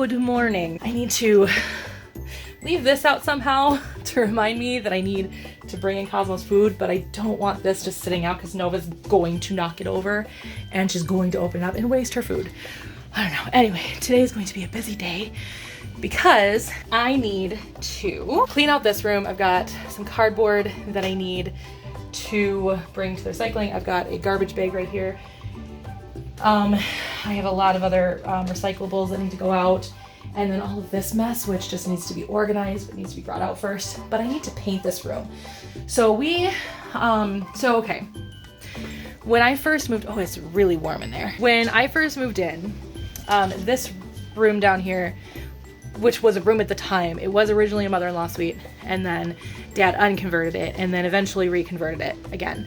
Good morning. I need to leave this out somehow to remind me that I need to bring in Cosmo's food, but I don't want this just sitting out because Nova's going to knock it over and she's going to open it up and waste her food. I don't know. Anyway, today is going to be a busy day because I need to clean out this room. I've got some cardboard that I need to bring to the recycling. I've got a garbage bag right here. I have a lot of other recyclables that need to go out. And then all of this mess, which just needs to be organized, but needs to be brought out first. But I need to paint this room. So okay. When I first moved, oh, it's really warm in there. When I first moved in, this room down here, which was a room at the time, it was originally a mother-in-law suite, and then Dad unconverted it, and then eventually reconverted it again.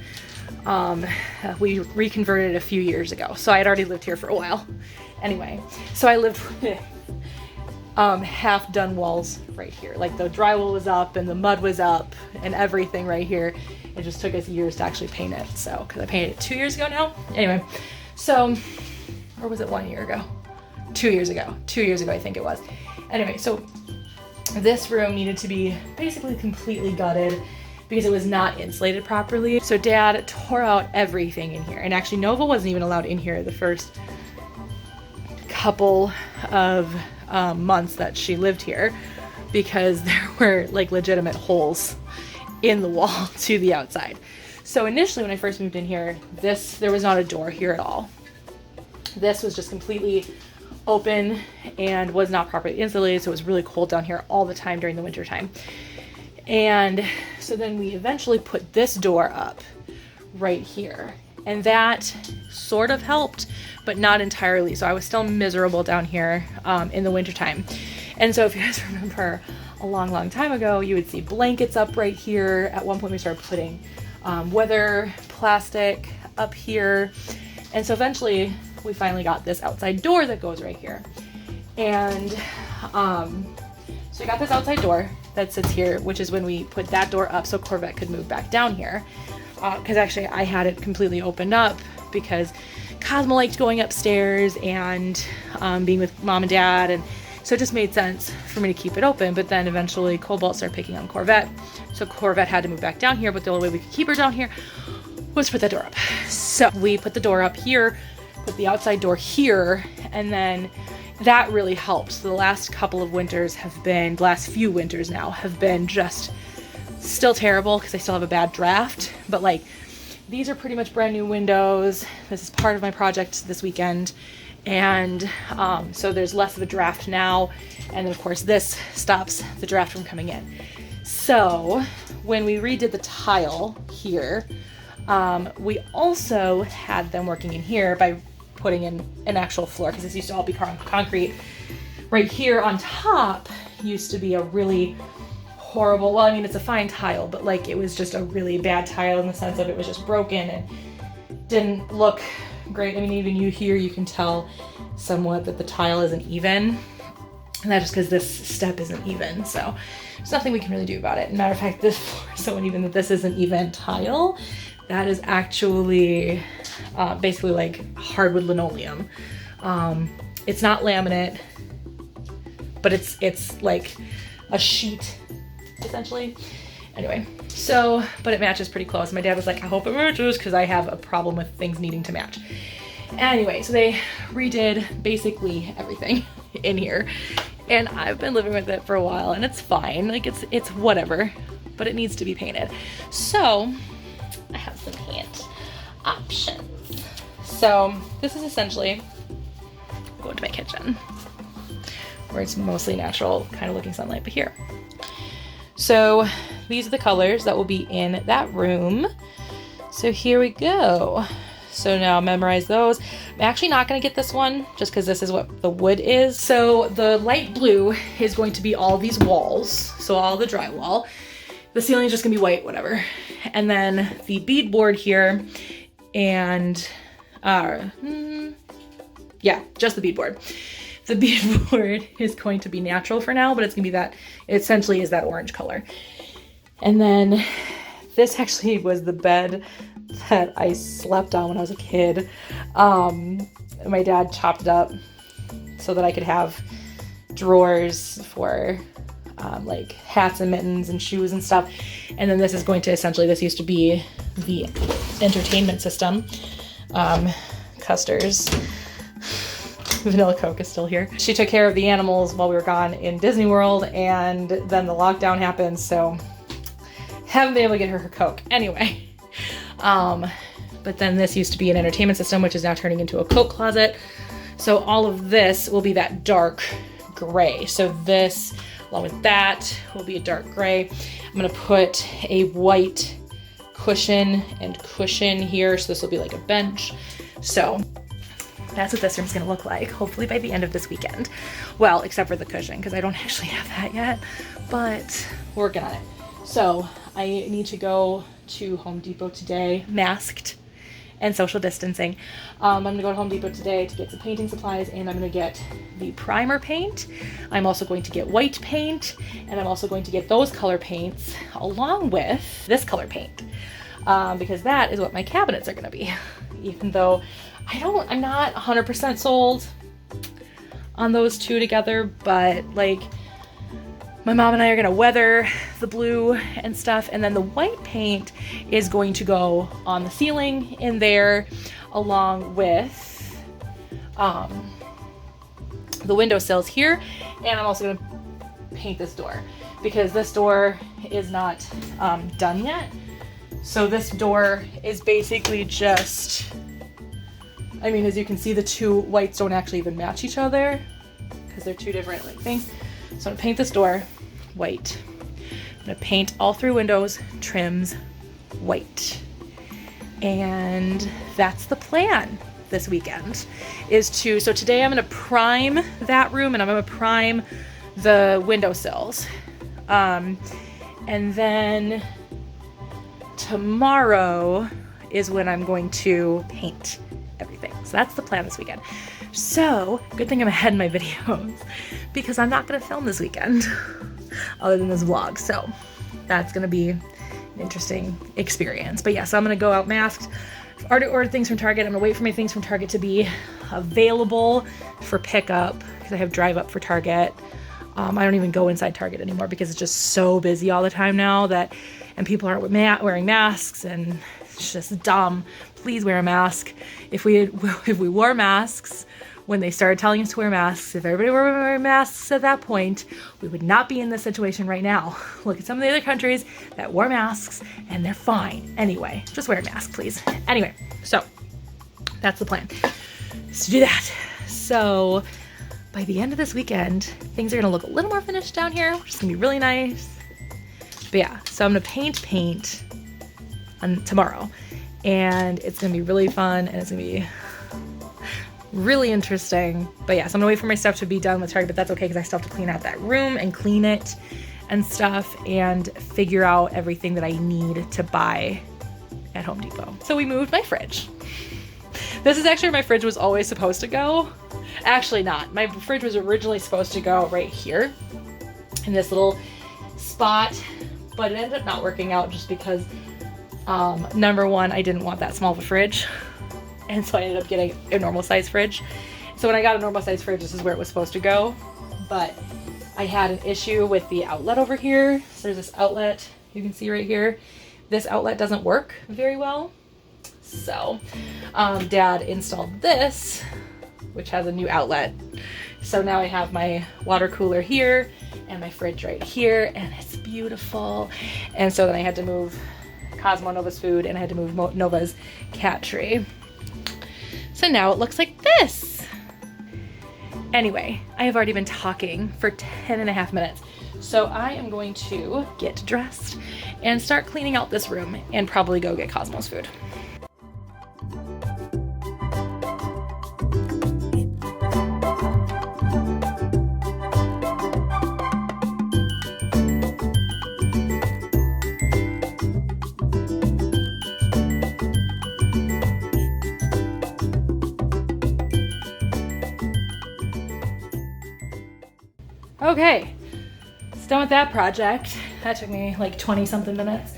We reconverted it a few years ago, so I had already lived here for a while. Anyway, so I lived with half done walls right here. Like the drywall was up and the mud was up and everything right here. It just took us years to actually paint it. So, because I painted it 2 years ago now. Anyway, so, or was it 1 year ago? 2 years ago. 2 years ago, I think it was. Anyway, so this room needed to be basically completely gutted because it was not insulated properly. So Dad tore out everything in here. And actually Nova wasn't even allowed in here the first couple of months that she lived here because there were like legitimate holes in the wall to the outside. So initially when I first moved in here, there was not a door here at all. This was just completely open and was not properly insulated, so it was really cold down here all the time during the winter time. And so then we eventually put this door up right here, and that sort of helped, but not entirely. So I was still miserable down here in the wintertime. And so if you guys remember a long time ago, you would see blankets up right here. At one point we started putting weather plastic up here. And so eventually we finally got this outside door that goes right here. And so we got this outside door that sits here, which is when we put that door up so Corvette could move back down here. Because actually I had it completely opened up because Cosmo liked going upstairs and being with Mom and Dad, and so it just made sense for me to keep it open. But then eventually Cobalt started picking on Corvette, so Corvette had to move back down here, but the only way we could keep her down here was to put that door up. So we put the door up here, put the outside door here, and then that really helped. So the last couple of winters the last few winters now have been just still terrible because I still have a bad draft, but like these are pretty much brand new windows. This is part of my project this weekend. And so there's less of a draft now. And then of course this stops the draft from coming in. So when we redid the tile here, we also had them working in here by putting in an actual floor, because this used to all be concrete. Right here on top used to be a really horrible, well, I mean, it's a fine tile, but like it was just a really bad tile in the sense of it was just broken and didn't look great. I mean, even you can tell somewhat that the tile isn't even, and that's just because this step isn't even. So there's nothing we can really do about it. Matter of fact, this floor is so uneven that this isn't even tile. That is actually basically like hardwood linoleum. It's not laminate, but it's like a sheet essentially. Anyway, so, but it matches pretty close. My dad was like, I hope it matches, because I have a problem with things needing to match. Anyway, so they redid basically everything in here, and I've been living with it for a while, and it's fine. Like it's whatever, but it needs to be painted. So I have some paint options. So this is essentially, go into my kitchen where it's mostly natural kind of looking sunlight, but here. So these are the colors that will be in that room. So here we go. So now memorize those. I'm actually not going to get this one just because this is what the wood is. So the light blue is going to be all these walls. So all the drywall. The ceiling is just gonna be white, whatever. And then the beadboard here and, yeah, just the beadboard. The beadboard is going to be natural for now, but it's gonna be that, it essentially is that orange color. And then this actually was the bed that I slept on when I was a kid. My dad chopped it up so that I could have drawers for like hats and mittens and shoes and stuff. And then this is going to essentially, this used to be the entertainment system. Custer's vanilla Coke is still here. She took care of the animals while we were gone in Disney World, and then the lockdown happened, so haven't been able to get her Coke. Anyway, but then this used to be an entertainment system, which is now turning into a coat closet. So all of this will be that dark gray. So this, along with that, will be a dark gray. I'm gonna put a white cushion and cushion here. So this will be like a bench. So that's what this room's gonna look like, hopefully by the end of this weekend. Well, except for the cushion, because I don't actually have that yet, but working on it. So I need to go to Home Depot today, masked and social distancing. I'm gonna go to Home Depot today to get some painting supplies, and I'm gonna get the primer paint. I'm also going to get white paint, and I'm also going to get those color paints along with this color paint, because that is what my cabinets are gonna be. Even though I'm not 100% sold on those two together, but like my mom and I are gonna weather the blue and stuff, and then the white paint is going to go on the ceiling in there along with the windowsills here. And I'm also gonna paint this door because this door is not done yet. So this door is basically just, I mean, as you can see, the two whites don't actually even match each other because they're two different like things. So I'm gonna paint this door white. I'm gonna paint all three windows, trims white. And that's the plan this weekend is to, so today I'm gonna prime that room and I'm gonna prime the windowsills. And then tomorrow is when I'm going to paint everything. So that's the plan this weekend. So good thing I'm ahead in my videos because I'm not gonna film this weekend other than this vlog. So that's gonna be an interesting experience. But yeah, so I'm gonna go out masked. I've already ordered things from Target. I'm gonna wait for my things from Target to be available for pickup because I have drive up for Target. I don't even go inside Target anymore because it's just so busy all the time now and people aren't wearing masks, and it's just dumb. Please wear a mask. If we wore masks when they started telling us to wear masks, if everybody were wearing masks at that point, we would not be in this situation right now. Look at some of the other countries that wore masks and they're fine. Anyway, just wear a mask, please. Anyway, so that's the plan, is to do that. So by the end of this weekend, things are gonna look a little more finished down here, which is gonna be really nice. But yeah, so I'm gonna paint on tomorrow, and it's gonna be really fun, and it's gonna be really interesting. But yeah, so I'm gonna wait for my stuff to be done with Target, but that's okay because I still have to clean out that room and clean it and stuff and figure out everything that I need to buy at Home Depot. So we moved my fridge. This is actually where my fridge was always supposed to go. Actually not. My fridge was originally supposed to go right here in this little spot, but it ended up not working out just because number one, I didn't want that small of a fridge. And so I ended up getting a normal size fridge. So when I got a normal size fridge, this is where it was supposed to go. But I had an issue with the outlet over here. So there's this outlet you can see right here. This outlet doesn't work very well. So Dad installed this, which has a new outlet. So now I have my water cooler here and my fridge right here, and it's beautiful. And so then I had to move Cosmo Nova's food, and I had to move Nova's cat tree. So now it looks like this. Anyway, I have already been talking for 10.5 minutes. So I am going to get dressed and start cleaning out this room and probably go get Cosmo's food. Okay, it's done with that project. That took me like 20 something minutes.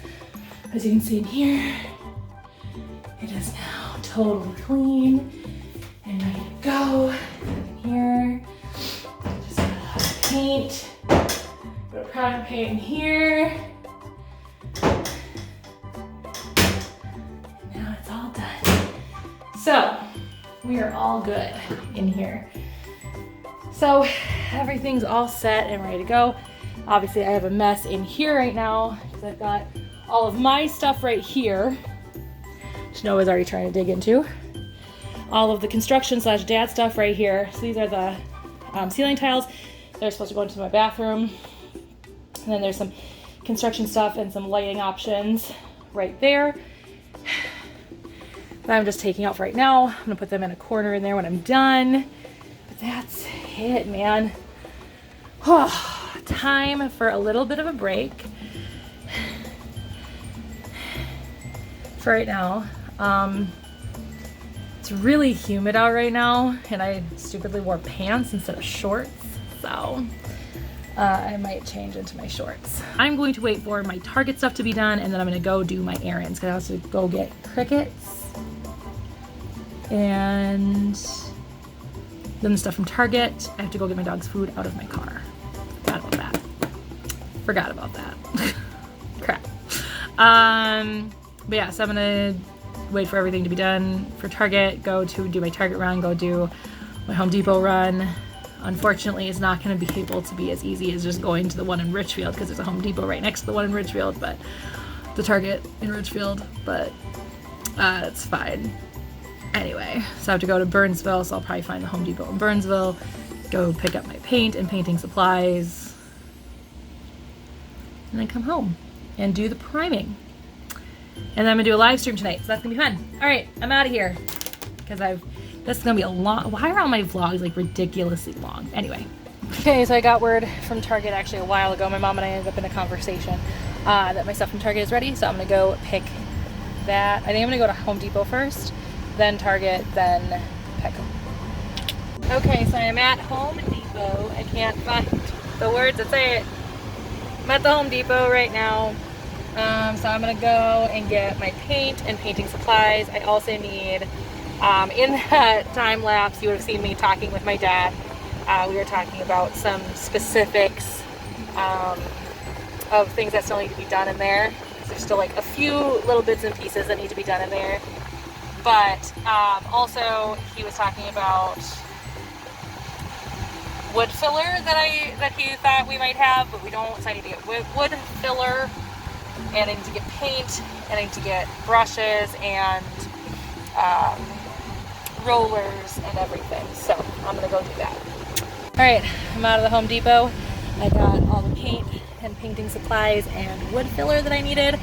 As you can see in here, it is now totally clean and ready to go. In here, just gotta paint. Go to product paint in here. Now it's all done. So we are all good in here. So everything's all set and ready to go. Obviously I have a mess in here right now because I've got all of my stuff right here, which Noah's already trying to dig into. All of the construction / dad stuff right here. So these are the ceiling tiles. They're supposed to go into my bathroom. And then there's some construction stuff and some lighting options right there that I'm just taking out for right now. I'm gonna put them in a corner in there when I'm done. But that's it, man. Time for a little bit of a break for right now. It's really humid out right now, and I stupidly wore pants instead of shorts, so I might change into my shorts. I'm going to wait for my Target stuff to be done, and then I'm gonna go do my errands, because I have to go get crickets and then the stuff from Target. I have to go get my dog's food out of my car. Forgot about that. Crap. But yeah, so I'm gonna wait for everything to be done for Target, go to do my Target run, go do my Home Depot run. Unfortunately, it's not gonna be able to be as easy as just going to the one in Richfield, because there's a Home Depot right next to the one in Richfield, but the Target in Richfield, but it's fine. Anyway, so I have to go to Burnsville, so I'll probably find the Home Depot in Burnsville, go pick up my paint and painting supplies, and then come home and do the priming. And then I'm gonna do a live stream tonight, so that's gonna be fun. All right, I'm out of here, because this is gonna be a long, why are all my vlogs like ridiculously long? Anyway. Okay, so I got word from Target actually a while ago. My mom and I ended up in a conversation that my stuff from Target is ready, so I'm gonna go pick that. I think I'm gonna go to Home Depot first, then Target, then Petco. Okay, so I'm at Home Depot. I can't find the words that say it. I'm at the Home Depot right now. So I'm gonna go and get my paint and painting supplies. I also need, in that time lapse, you would have seen me talking with my dad. We were talking about some specifics of things that still need to be done in there. There's still like a few little bits and pieces that need to be done in there. But also he was talking about wood filler that he thought we might have, but we don't, so I need to get wood filler, and I need to get paint, and I need to get brushes and rollers and everything, so I'm gonna go do that. Alright, I'm out of the Home Depot. I got all the paint and painting supplies and wood filler that I needed.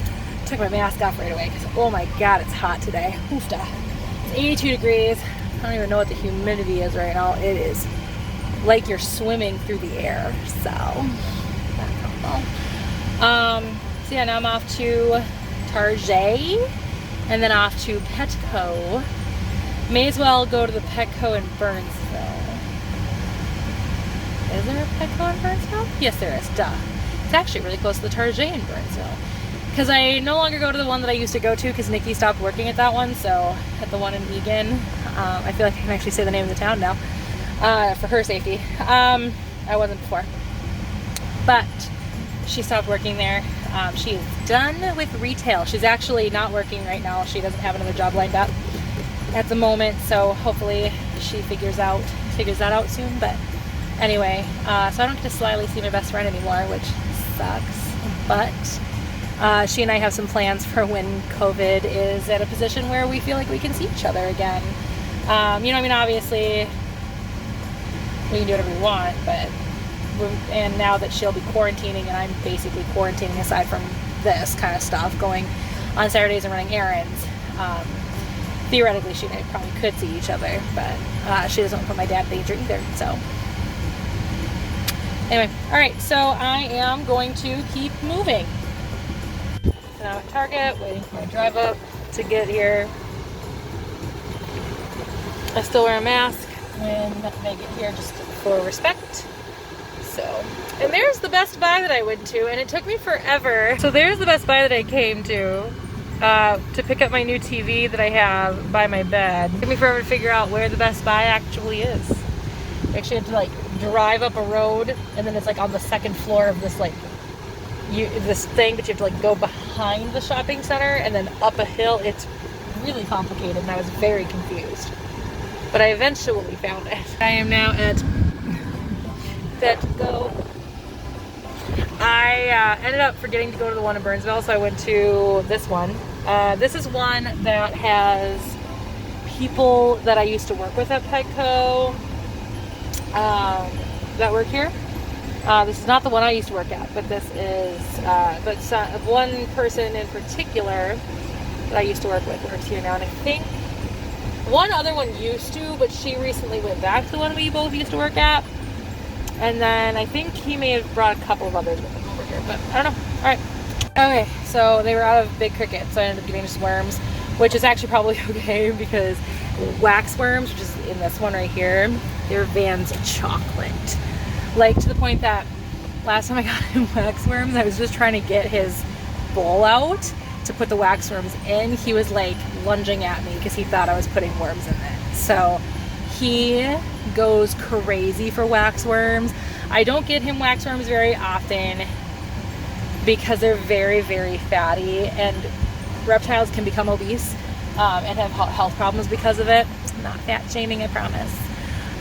Took my mask off right away because oh my god, it's hot today. Oofda. It's 82 degrees. I don't even know what the humidity is right now. It is like you're swimming through the air, so that's helpful. So yeah, now I'm off to Target and then off to Petco. May as well go to the Petco in Burnsville. Is there a Petco in Burnsville? Yes, there is. Duh. It's actually really close to the Target in Burnsville. Because I no longer go to the one that I used to go to because Nikki stopped working at that one, so at the one in Egan. I feel like I can actually say the name of the town now. For her safety. I wasn't before. But she stopped working there. She is done with retail. She's actually not working right now. She doesn't have another job lined up at the moment, so hopefully she figures that out soon. But anyway, so I don't get to slyly see my best friend anymore, which sucks. But she and I have some plans for when COVID is at a position where we feel like we can see each other again. You know, I mean, obviously we can do whatever we want, but and now that she'll be quarantining and I'm basically quarantining aside from this kind of stuff, going on Saturdays and running errands, theoretically she and I probably could see each other, but she doesn't want to put my dad in danger either, so anyway. Alright, so I am going to keep moving. So now at Target, waiting for my drive up to get here. I still wear a mask when I get here just for respect. So, and there's the Best Buy that I went to, and it took me forever. So there's the Best Buy that I came to pick up my new TV that I have by my bed. It took me forever to figure out where the Best Buy actually is. I actually had to like drive up a road, and then it's like on the second floor of this like this thing, but you have to like go behind the shopping center and then up a hill. It's really complicated, and I was very confused. But I eventually found it. I am now at Vetco. I ended up forgetting to go to the one in Burnsville, so I went to this one. This is one that has people that I used to work with at Petco that work here. This is not the one I used to work at, but this is, one person in particular that I used to work with works here now, and I think one other one used to, but she recently went back to the one we both used to work at, and then I think he may have brought a couple of others with him over here, but I don't know. All right. Okay, so they were out of big cricket, so I ended up giving just worms, which is actually probably okay because wax worms, which is in this one right here, they're Van's chocolate. Like, to the point that last time I got him wax worms, I was just trying to get his bowl out to put the wax worms in. He was like lunging at me because he thought I was putting worms in it. So he goes crazy for wax worms. I don't get him wax worms very often because they're very, very fatty, and reptiles can become obese and have health problems because of it. Not fat shaming, I promise.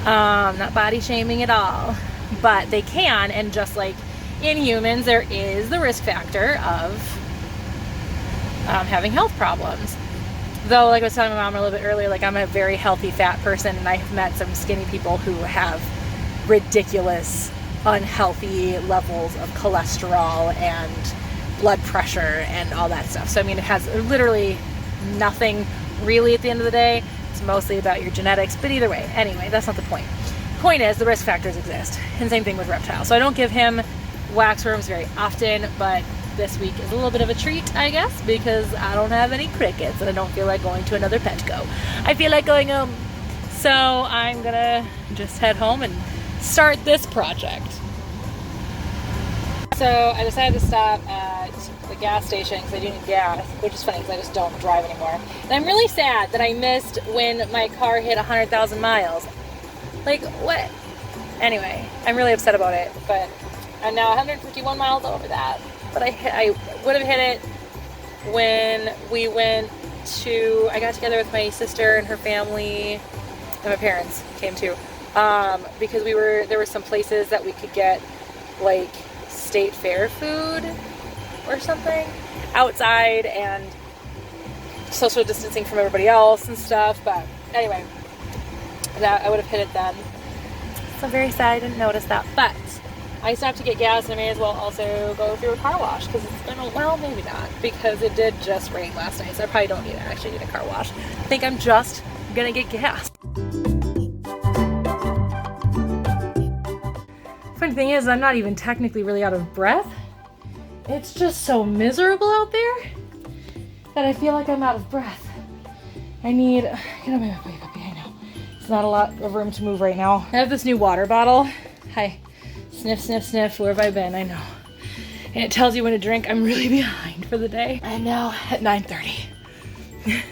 Not body shaming at all. But they can, and just like in humans, there is the risk factor of having health problems. Though, like I was telling my mom a little bit earlier, like I'm a very healthy fat person, and I've met some skinny people who have ridiculous, unhealthy levels of cholesterol and blood pressure and all that stuff. So I mean, it has literally nothing really at the end of the day. It's mostly about your genetics, but either way, anyway, that's not the point. Point is, the risk factors exist, and same thing with reptiles. So I don't give him wax worms very often, but this week is a little bit of a treat, I guess, because I don't have any crickets and I don't feel like going to another Petco. I feel like going home. So I'm gonna just head home and start this project. So I decided to stop at the gas station because I do need gas, which is funny because I just don't drive anymore. And I'm really sad that I missed when my car hit 100,000 miles. Like, what? Anyway, I'm really upset about it, but I'm now 151 miles over that. But I would have hit it when we went to, I got together with my sister and her family, and my parents came too, because there were some places that we could get, like, state fair food or something outside, and social distancing from everybody else and stuff, but anyway. That I would have hit it then. So I'm very sad I didn't notice that. But I stopped to get gas, and I may as well also go through a car wash because it's been well, maybe not, because it did just rain last night, so I probably don't actually need a car wash. I think I'm just gonna get gas. Funny thing is, I'm not even technically really out of breath. It's just so miserable out there that I feel like I'm out of breath. I need, get on my way up behind now. It's not a lot of room to move right now. I have this new water bottle. Hi. Sniff, sniff, sniff. Where have I been? I know. And it tells you when to drink. I'm really behind for the day. I'm now at 9:30.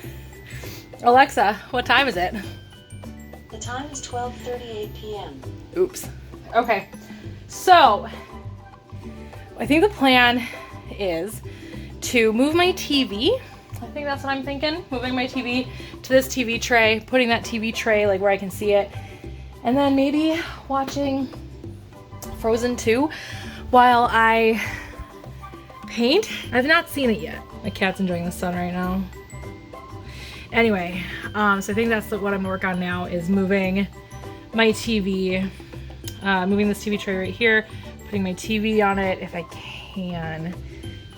Alexa, what time is it? The time is 12:38 p.m. Oops. Okay. So, I think the plan is to move my TV. I think that's what I'm thinking. Moving my TV to this TV tray, putting that TV tray like where I can see it, and then maybe watching Frozen 2 while I paint. I've not seen it yet. My cat's enjoying the sun right now. Anyway, so I think that's what I'm gonna work on now, is moving my TV, moving this TV tray right here, putting my TV on it if I can,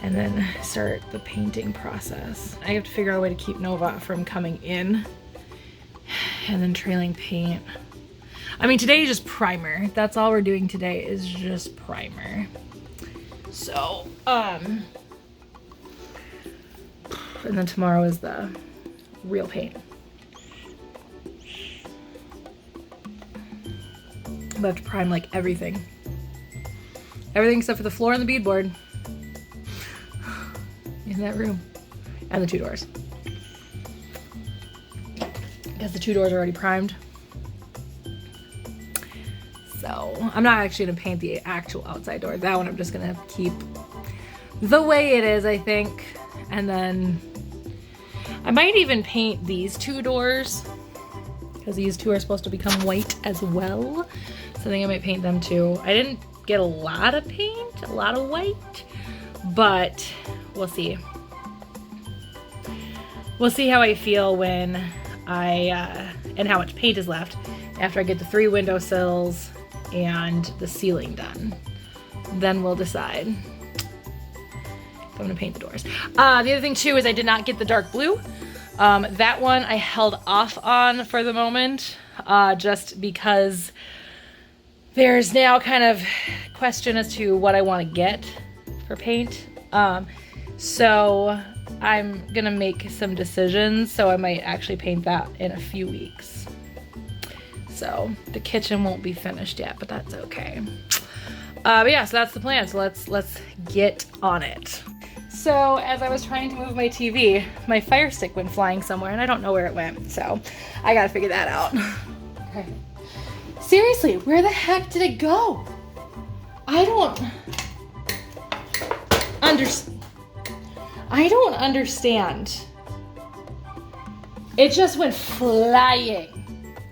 and then start the painting process. I have to figure out a way to keep Nova from coming in, and then trailing paint. I mean, today is just primer. That's all we're doing today, is just primer. So, and then tomorrow is the real paint. I have to prime like everything. Everything except for the floor and the beadboard in that room. And the two doors. Because the two doors are already primed. So I'm not actually gonna paint the actual outside door. That one I'm just gonna keep the way it is, I think. And then I might even paint these two doors because these two are supposed to become white as well. So I think I might paint them too. I didn't get a lot of paint, a lot of white, but we'll see. We'll see how I feel when and how much paint is left after I get the 3 windowsills and the ceiling done. Then we'll decide if I'm gonna paint the doors. The other thing too is I did not get the dark blue. That one I held off on for the moment, just because there's now kind of question as to what I want to get for paint. So I'm gonna make some decisions, so I might actually paint that in a few weeks. So the kitchen won't be finished yet, but that's okay. But yeah, so that's the plan. So let's get on it. So as I was trying to move my TV, my fire stick went flying somewhere and I don't know where it went. So I gotta figure that out. Okay. Seriously, where the heck did it go? I don't understand. It just went flying.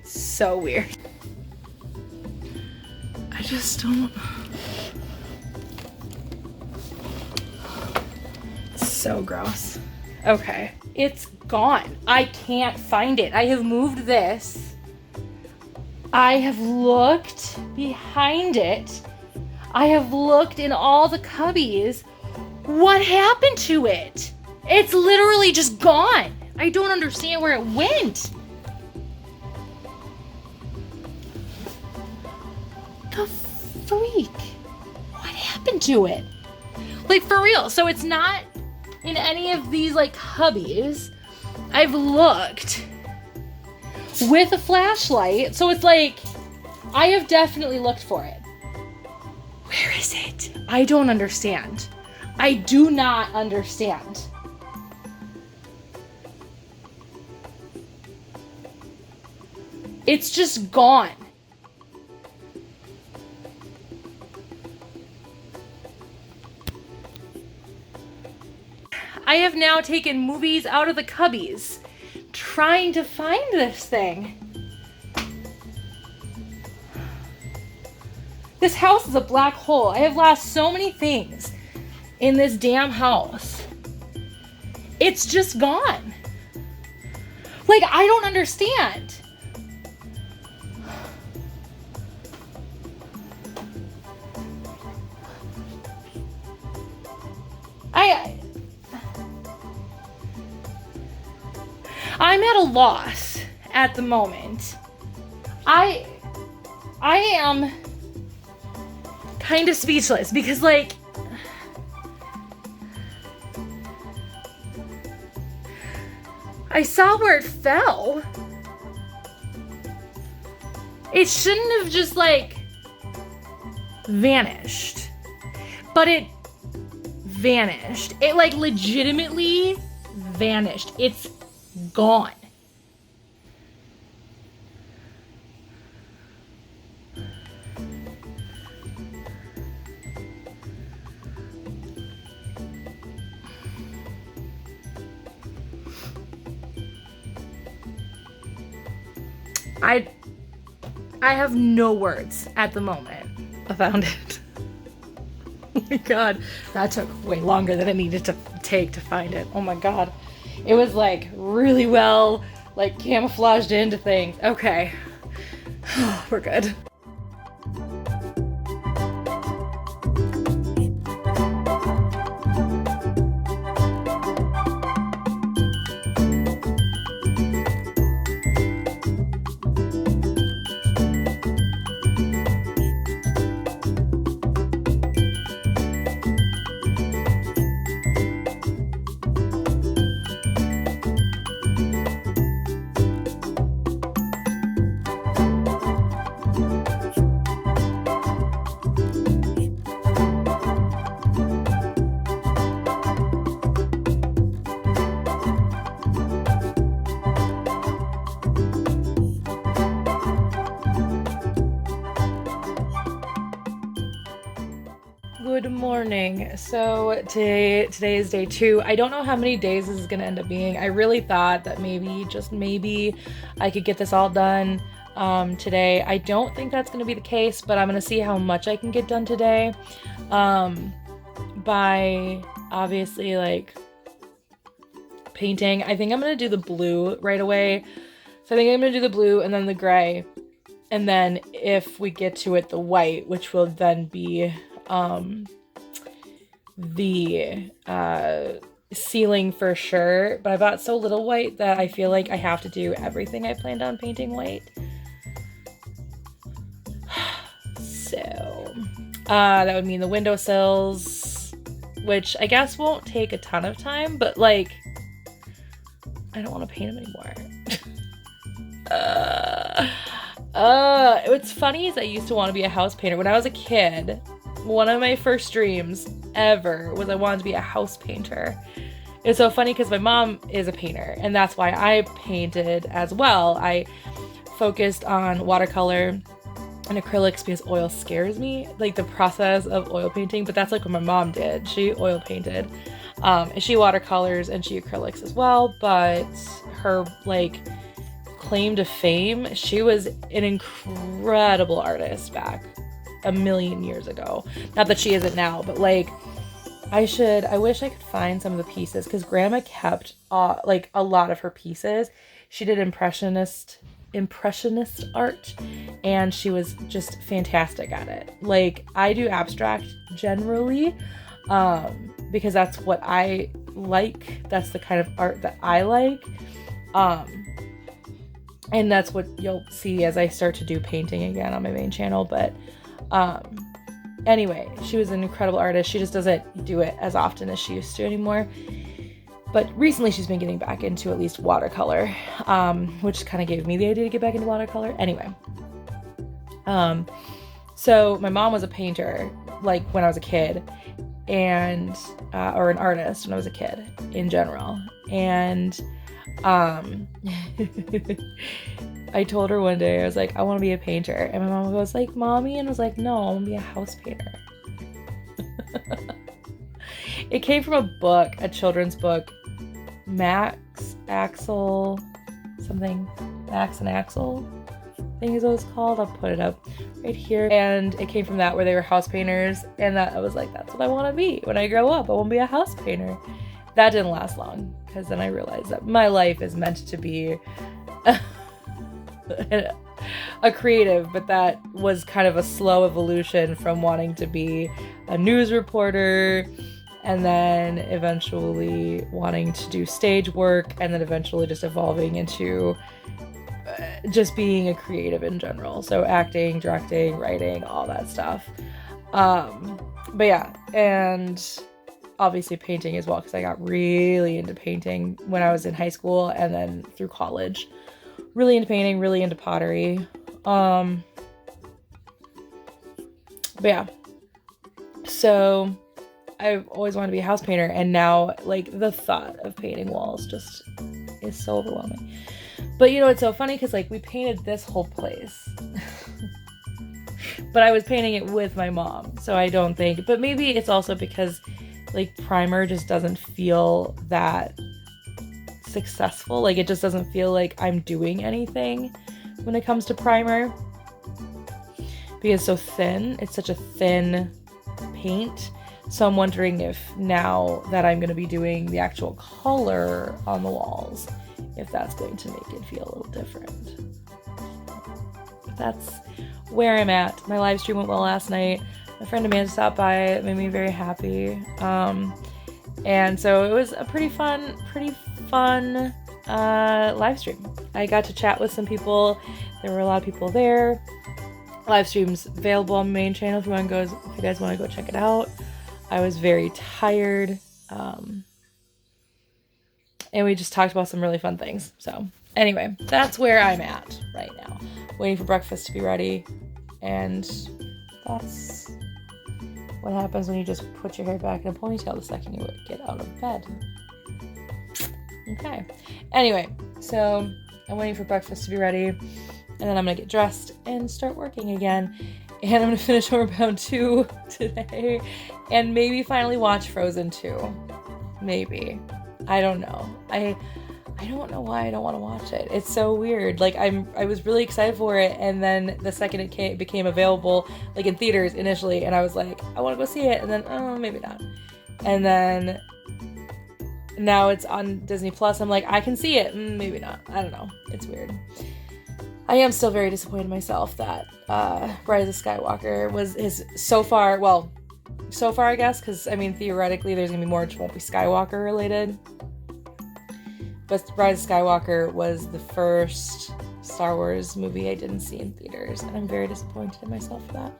So weird. I just don't. So gross. Okay, it's gone. I can't find it. I have moved this. I have looked behind it. I have looked in all the cubbies. What happened to it? It's literally just gone. I don't understand where it went. The freak? What happened to it? Like, for real. So it's not in any of these like cubbies. I've looked with a flashlight, so it's like I have definitely looked for it. Where is it? I don't understand. I do not understand. It's just gone. I have now taken movies out of the cubbies, trying to find this thing. This house is a black hole. I have lost so many things in this damn house. It's just gone. Like, I don't understand. I'm at a loss at the moment. I am kind of speechless because, like, I saw where it fell. It shouldn't have just, like, vanished. But it vanished. It, like, legitimately vanished. It's gone. I have no words at the moment. I found it. Oh my god, that took way longer than it needed to take to find it. Oh my god. It was like really well like camouflaged into things. Okay. We're good. morning. So today is day 2. I don't know how many days this is going to end up being. I really thought that maybe, just maybe, I could get this all done today. I don't think that's going to be the case, but I'm going to see how much I can get done today by obviously like painting. I think I'm going to do the blue right away. So I think I'm going to do the blue and then the gray. And then if we get to it, the white, which will then be the ceiling for sure. But I bought so little white that I feel like I have to do everything I planned on painting white. So that would mean the windowsills, which I guess won't take a ton of time, but like I don't want to paint them anymore. What's funny is I used to want to be a house painter. When I was a kid, one of my first dreams ever was I wanted to be a house painter. It's so funny because my mom is a painter, and that's why I painted as well. I focused on watercolor and acrylics because oil scares me, like the process of oil painting, but that's like what my mom did. She oil painted. And she watercolors and she acrylics as well, but her like claim to fame, she was an incredible artist back a million years ago. Not that she isn't now, but like I wish I could find some of the pieces because grandma kept like a lot of her pieces. She did impressionist art and she was just fantastic at it. Like I do abstract generally because that's what I like. That's the kind of art that I like. And that's what you'll see as I start to do painting again on my main channel. But anyway, she was an incredible artist. She just doesn't do it as often as she used to anymore. But recently she's been getting back into at least watercolor, which kind of gave me the idea to get back into watercolor. Anyway, so my mom was a painter, like when I was a kid, and or an artist when I was a kid in general. And I told her one day, I was like, I want to be a painter. And my mom goes like, Mommy, and was like, no, I want to be a house painter. It came from a book, a children's book, Max and Axel, I think is what it's called. I'll put it up right here. And it came from that, where they were house painters, and that I was like, that's what I want to be when I grow up. I want to be a house painter. That didn't last long, because then I realized that my life is meant to be a creative, but that was kind of a slow evolution from wanting to be a news reporter, and then eventually wanting to do stage work, and then eventually just evolving into just being a creative in general. So acting, directing, writing, all that stuff. But yeah, and obviously painting as well, because I got really into painting when I was in high school and then through college. Really into painting, really into pottery. But yeah. So I've always wanted to be a house painter, and now like the thought of painting walls just is so overwhelming. But you know, it's so funny because like we painted this whole place. But I was painting it with my mom, so I don't think, but maybe it's also because like primer just doesn't feel that successful. Like it just doesn't feel like I'm doing anything when it comes to primer, because it's so thin. It's such a thin paint. So I'm wondering if now that I'm going to be doing the actual color on the walls, if that's going to make it feel a little different. That's where I'm at. My live stream went well last night. My friend Amanda stopped by. It made me very happy. And so it was a pretty fun live stream. I got to chat with some people. There were a lot of people there. Live stream's available on my main channel if you guys want to go check it out. I was very tired. And we just talked about some really fun things. So anyway, that's where I'm at right now. Waiting for breakfast to be ready. And that's what happens when you just put your hair back in a ponytail the second you get out of bed. Okay. Anyway, so I'm waiting for breakfast to be ready, and then I'm gonna get dressed and start working again. And I'm gonna finish Homebound 2 today and maybe finally watch Frozen 2. Maybe. I don't know. I don't know why I don't want to watch it. It's so weird. Like I was really excited for it, and then the second it became available, like in theaters initially, and I was like, I want to go see it, and then oh, maybe not. And then now it's on Disney Plus. I'm like, I can see it, maybe not. I don't know. It's weird. I am still very disappointed in myself that Rise of Skywalker is so far I guess, because I mean theoretically there's gonna be more which won't be Skywalker related. But Rise of Skywalker was the first Star Wars movie I didn't see in theaters, and I'm very disappointed in myself for that.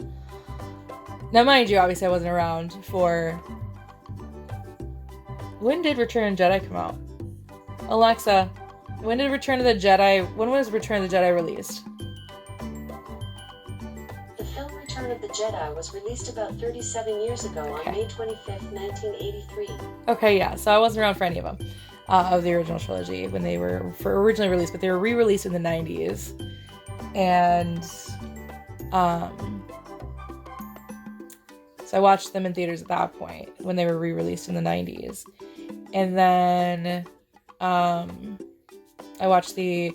Now, mind you, obviously I wasn't around for... When did Return of the Jedi come out? Alexa, when was Return of the Jedi released? The film Return of the Jedi was released about 37 years ago on May 25th, 1983. Okay, yeah, so I wasn't around for any of them. Of the original trilogy when they were originally released, but they were re-released in the 90s. And so I watched them in theaters at that point when they were re-released in the 90s. And then I watched the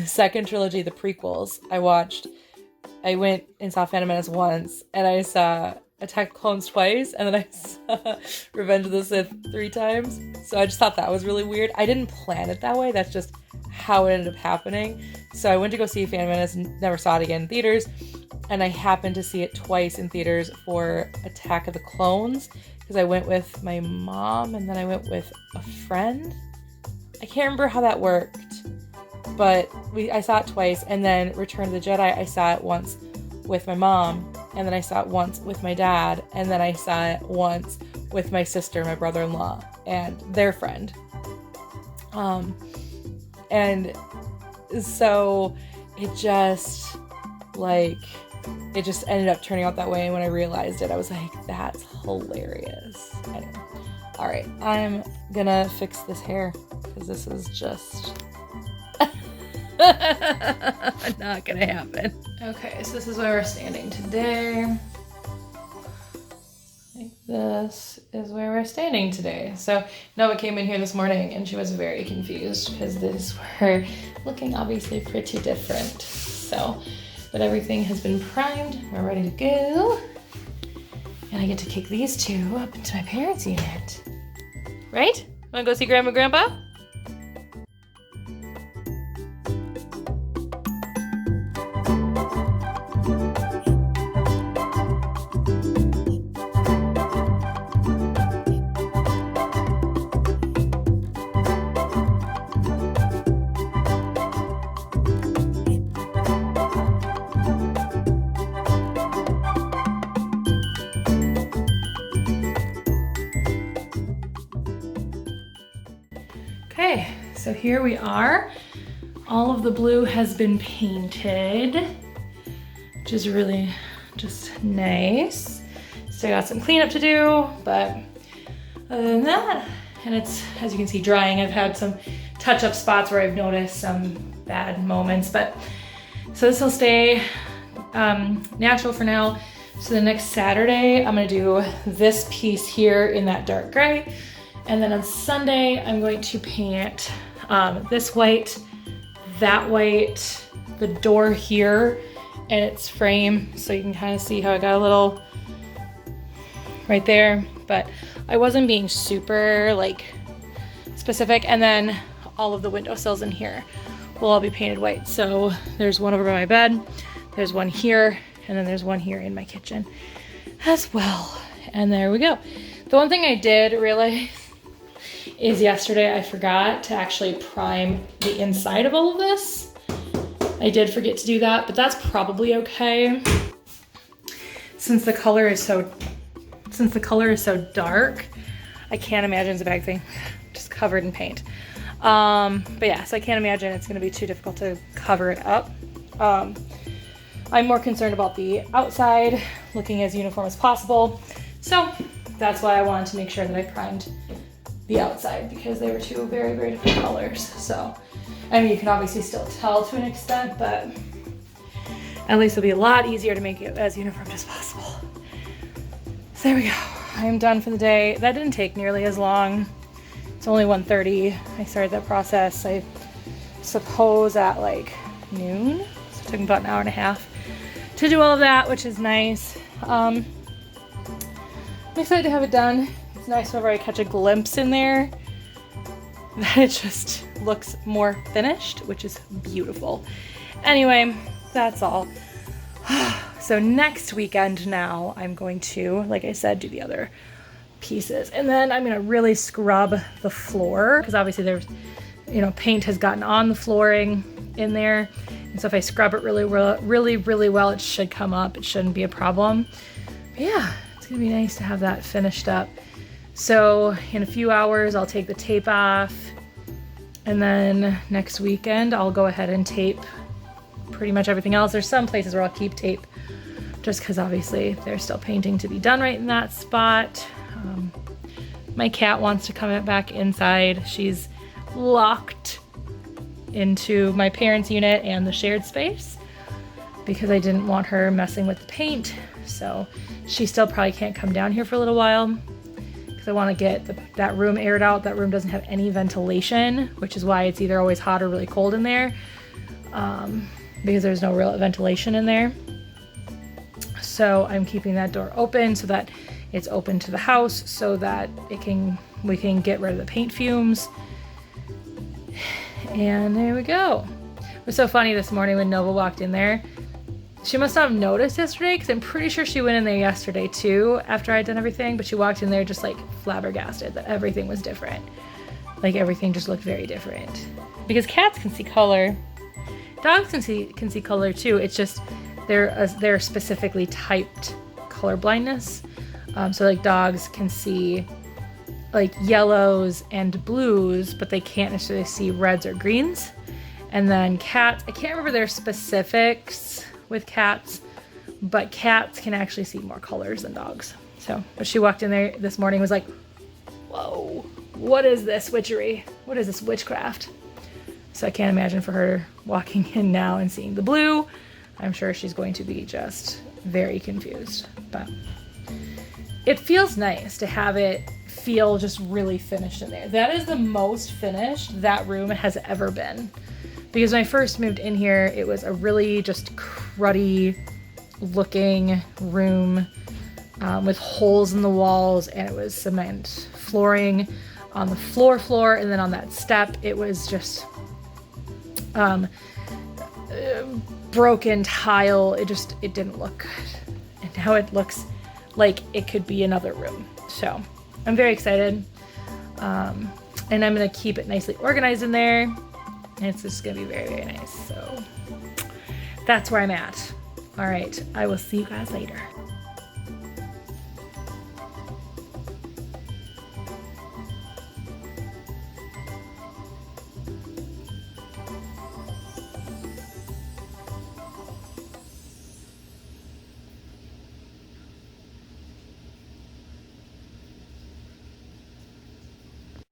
second trilogy, the prequels. I went and saw Phantom Menace once, and I saw Attack of the Clones twice, and then I saw Revenge of the Sith 3 times. So I just thought that was really weird. I didn't plan it that way. That's just how it ended up happening. So I went to go see Phantom Menace and never saw it again in theaters. And I happened to see it twice in theaters for Attack of the Clones, because I went with my mom and then I went with a friend. I can't remember how that worked, but I saw it twice. And then Return of the Jedi, I saw it once with my mom, and then I saw it once with my dad, and then I saw it once with my sister, my brother-in-law, and their friend. And so it just ended up turning out that way, and when I realized it, I was like, that's hilarious. Anyway. Alright, I'm gonna fix this hair, because this is just... not gonna happen. Okay, so this is where we're standing today. Like this is where we're standing today. So Noah came in here this morning and she was very confused because these were looking obviously pretty different. So, but everything has been primed. We're ready to go. And I get to kick these two up into my parents' unit. Right? Wanna go see Grandma and Grandpa? Okay, so here we are. All of the blue has been painted, which is really just nice. So I got some cleanup to do, but other than that, and it's, as you can see, drying. I've had some touch-up spots where I've noticed some bad moments, but so this will stay natural for now. So the next Saturday, I'm gonna do this piece here in that dark gray. And then on Sunday, I'm going to paint this white, that white, the door here, and its frame. So you can kind of see how I got a little right there, but I wasn't being super like specific. And then all of the windowsills in here will all be painted white. So there's one over by my bed, there's one here, and then there's one here in my kitchen as well. And there we go. The one thing I did realize is yesterday I forgot to actually prime the inside of all of this. I did forget to do that, but that's probably okay. Since the color is so dark, I can't imagine it's a bad thing, just covered in paint. But yeah, so I can't imagine it's gonna be too difficult to cover it up. I'm more concerned about the outside looking as uniform as possible. So that's why I wanted to make sure that I primed the outside, because they were two very, very different colors. So, I mean, you can obviously still tell to an extent, but At least it'll be a lot easier to make it as uniform as possible. So there we go. I am done for the day. That didn't take nearly as long. It's only 1:30. I started that process, I suppose, at like noon. So it took me about an hour and a half to do all of that, which is nice. I'm excited to have it done. It's nice whenever I catch a glimpse in there that it just looks more finished, which is beautiful. Anyway, that's all. So next weekend now, I'm going to, like I said, do the other pieces. And then I'm going to really scrub the floor because obviously there's, paint has gotten on the flooring in there. And so if I scrub it really well, it should come up. It shouldn't be a problem. But yeah, it's going to be nice to have that finished up. So in a few hours, I'll take the tape off. And then next weekend, I'll go ahead and tape pretty much everything else. There's some places where I'll keep tape just because obviously there's still painting to be done right in that spot. My cat wants to come back inside. She's locked into my parents' unit and the shared space because I didn't want her messing with the paint. So she still probably can't come down here for a little while because I want to get that room aired out. That room doesn't have any ventilation, which is why it's either always hot or really cold in there, because there's no real ventilation in there. So I'm keeping that door open so that it's open to the house so that we can get rid of the paint fumes. And there we go. It was so funny this morning when Nova walked in there. She must not have noticed yesterday because I'm pretty sure she went in there yesterday too after I'd done everything, but she walked in there just like flabbergasted that everything was different. Like everything just looked very different. Because cats can see color. Dogs can see color too. It's just they're specifically typed color blindness. So like dogs can see like yellows and blues, but they can't necessarily see reds or greens. And then cats, I can't remember their specifics with cats, but cats can actually see more colors than dogs. So, but she walked in there this morning and was like, whoa, what is this witchery? What is this witchcraft? So I can't imagine for her walking in now and seeing the blue. I'm sure she's going to be just very confused, but it feels nice to have it feel just really finished in there. That is the most finished that room has ever been. Because when I first moved in here, it was a really just cruddy looking room with holes in the walls, and it was cement flooring on the floor, and then on that step, it was just broken tile. It didn't look good. And now it looks like it could be another room. So I'm very excited. And I'm gonna keep it nicely organized in there. And it's just gonna be very, very nice. So that's where I'm at. All right, I will see you guys later.